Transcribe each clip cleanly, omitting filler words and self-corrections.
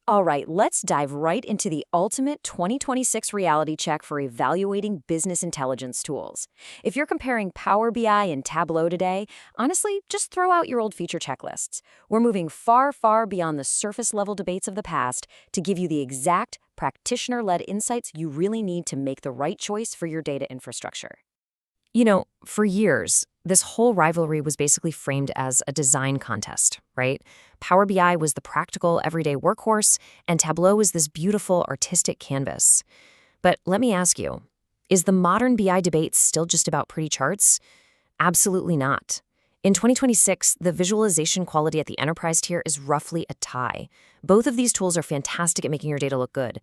All right, let's dive right into the ultimate 2026 reality check for evaluating business intelligence tools. If you're comparing Power BI and Tableau today, honestly, just throw out your old feature checklists. We're moving far, far beyond the surface level debates of the past to give you the exact practitioner-led insights you really need to make the right choice for your data infrastructure. For years, this whole rivalry was basically framed as a design contest, right? Power BI was the practical, everyday workhorse, and Tableau was this beautiful, artistic canvas. But let me ask you, is the modern BI debate still just about pretty charts? Absolutely not. In 2026, the visualization quality at the enterprise tier is roughly a tie. Both of these tools are fantastic at making your data look good.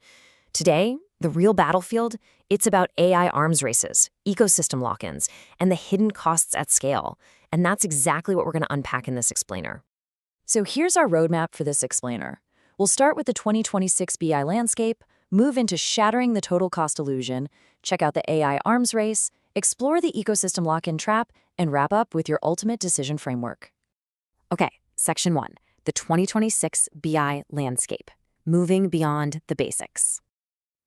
Today, the real battlefield, it's about AI arms races, ecosystem lock-ins, and the hidden costs at scale. And that's exactly what we're going to unpack in this explainer. So here's our roadmap for this explainer. We'll start with the 2026 BI landscape, move into shattering the total cost illusion, check out the AI arms race, explore the ecosystem lock-in trap, and wrap up with your ultimate decision framework. Okay, Section 1, the 2026 BI landscape, moving beyond the basics.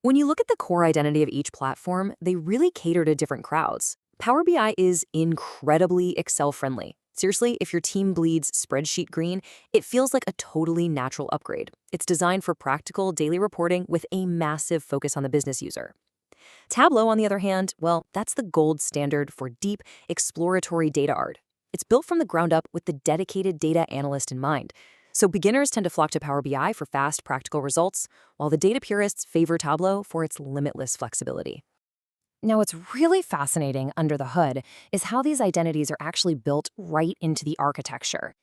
When you look at the core identity of each platform, they really cater to different crowds. Power BI is incredibly Excel-friendly. Seriously, if your team bleeds spreadsheet green, it feels like a totally natural upgrade. It's designed for practical daily reporting with a massive focus on the business user. Tableau, on the other hand, well, that's the gold standard for deep, exploratory data art. It's built from the ground up with the dedicated data analyst in mind. So beginners tend to flock to Power BI for fast, practical results, while the data purists favor Tableau for its limitless flexibility. Now, what's really fascinating under the hood is how these identities are actually built right into the architecture.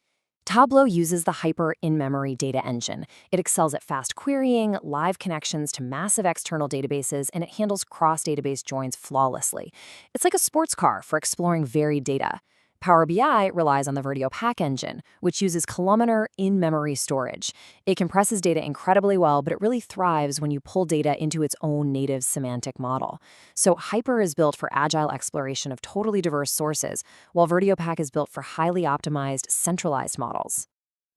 Tableau uses the Hyper in-memory data engine. It excels at fast querying, live connections to massive external databases, and it handles cross-database joins flawlessly. It's like a sports car for exploring varied data. Power BI relies on the Vertio Pack engine, which uses columnar in-memory storage. It compresses data incredibly well, but it really thrives when you pull data into its own native semantic model. So Hyper is built for agile exploration of totally diverse sources, while Vertio Pack is built for highly optimized, centralized models.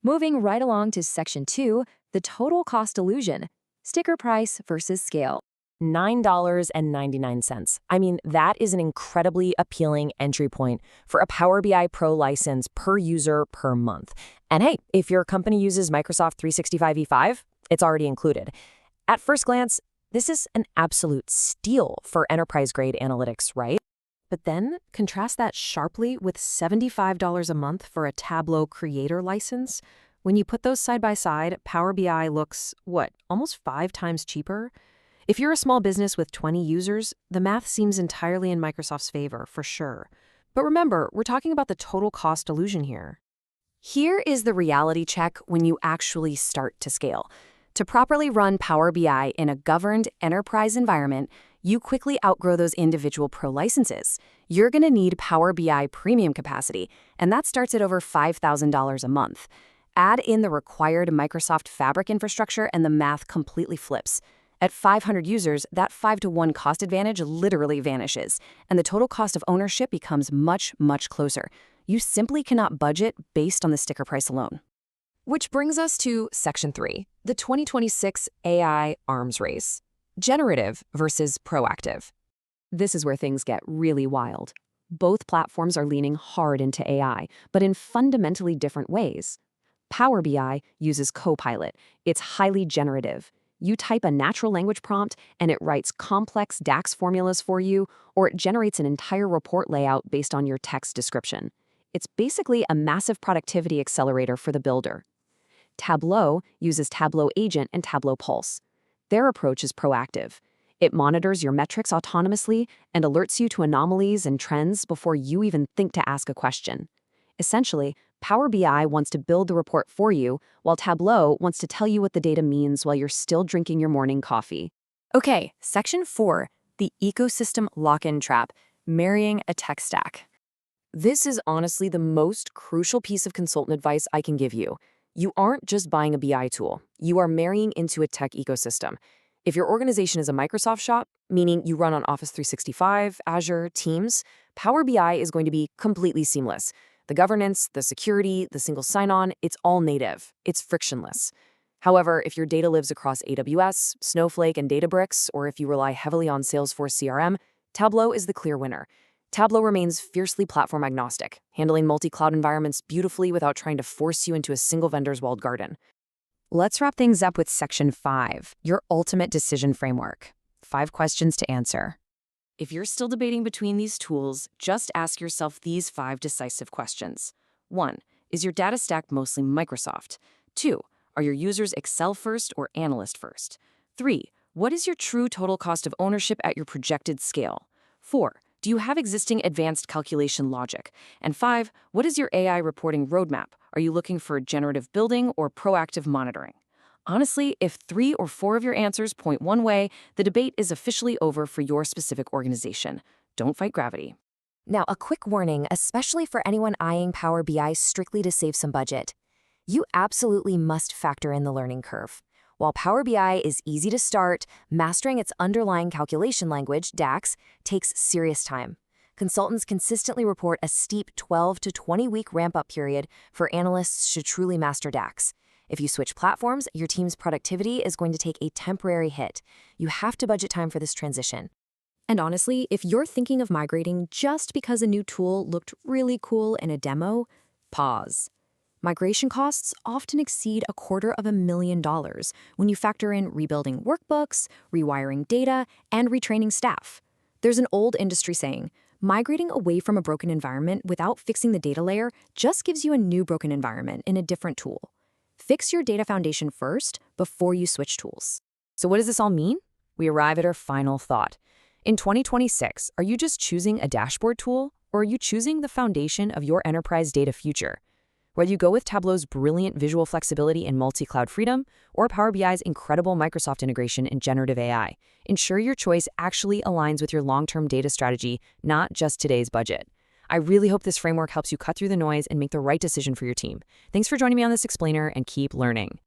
Moving right along to Section 2, the total cost illusion, sticker price versus scale. $9.99. I mean, that is an incredibly appealing entry point for a Power BI Pro license per user per month. And hey, if your company uses Microsoft 365 E5, it's already included. At first glance, this is an absolute steal for enterprise-grade analytics, right? But then contrast that sharply with $75 a month for a Tableau Creator license. When you put those side by side, Power BI looks, almost 5 times cheaper? If you're a small business with 20 users, the math seems entirely in Microsoft's favor, for sure. But remember, we're talking about the total cost illusion here. Here is the reality check when you actually start to scale. To properly run Power BI in a governed enterprise environment, you quickly outgrow those individual pro licenses. You're going to need Power BI premium capacity, and that starts at over $5,000 a month. Add in the required Microsoft Fabric infrastructure, and the math completely flips. At 500 users, that 5-to-1 cost advantage literally vanishes, and the total cost of ownership becomes much, much closer. You simply cannot budget based on the sticker price alone. Which brings us to Section 3, the 2026 AI arms race. Generative versus proactive. This is where things get really wild. Both platforms are leaning hard into AI, but in fundamentally different ways. Power BI uses Copilot. It's highly generative. You type a natural language prompt, and it writes complex DAX formulas for you, or it generates an entire report layout based on your text description. It's basically a massive productivity accelerator for the builder. Tableau uses Tableau Agent and Tableau Pulse. Their approach is proactive. It monitors your metrics autonomously and alerts you to anomalies and trends before you even think to ask a question. Essentially, Power BI wants to build the report for you, while Tableau wants to tell you what the data means while you're still drinking your morning coffee. Okay, Section 4, the ecosystem lock-in trap, marrying a tech stack. This is honestly the most crucial piece of consultant advice I can give you. You aren't just buying a BI tool, you are marrying into a tech ecosystem. If your organization is a Microsoft shop, meaning you run on Office 365, Azure, Teams, Power BI is going to be completely seamless. The governance, the security, the single sign-on, it's all native. It's frictionless. However, if your data lives across AWS, Snowflake, and Databricks, or if you rely heavily on Salesforce CRM, Tableau is the clear winner. Tableau remains fiercely platform agnostic, handling multi-cloud environments beautifully without trying to force you into a single vendor's walled garden. Let's wrap things up with Section 5, your ultimate decision framework. 5 questions to answer. If you're still debating between these tools, just ask yourself these 5 decisive questions. 1. Is your data stack mostly Microsoft? 2. Are your users Excel first or analyst first? 3. What is your true total cost of ownership at your projected scale? 4. Do you have existing advanced calculation logic? And 5. What is your AI reporting roadmap? Are you looking for generative building or proactive monitoring? Honestly, if 3 or 4 of your answers point one way, the debate is officially over for your specific organization. Don't fight gravity. Now, a quick warning, especially for anyone eyeing Power BI strictly to save some budget. You absolutely must factor in the learning curve. While Power BI is easy to start, mastering its underlying calculation language, DAX, takes serious time. Consultants consistently report a steep 12 to 20-week ramp-up period for analysts to truly master DAX. If you switch platforms, your team's productivity is going to take a temporary hit. You have to budget time for this transition. And honestly, if you're thinking of migrating just because a new tool looked really cool in a demo, pause. Migration costs often exceed $250,000 when you factor in rebuilding workbooks, rewiring data, and retraining staff. There's an old industry saying, migrating away from a broken environment without fixing the data layer just gives you a new broken environment in a different tool. Fix your data foundation first before you switch tools. So what does this all mean? We arrive at our final thought. In 2026, are you just choosing a dashboard tool, or are you choosing the foundation of your enterprise data future? Whether you go with Tableau's brilliant visual flexibility and multi-cloud freedom, or Power BI's incredible Microsoft integration and generative AI, ensure your choice actually aligns with your long-term data strategy, not just today's budget. I really hope this framework helps you cut through the noise and make the right decision for your team. Thanks for joining me on this explainer, and keep learning.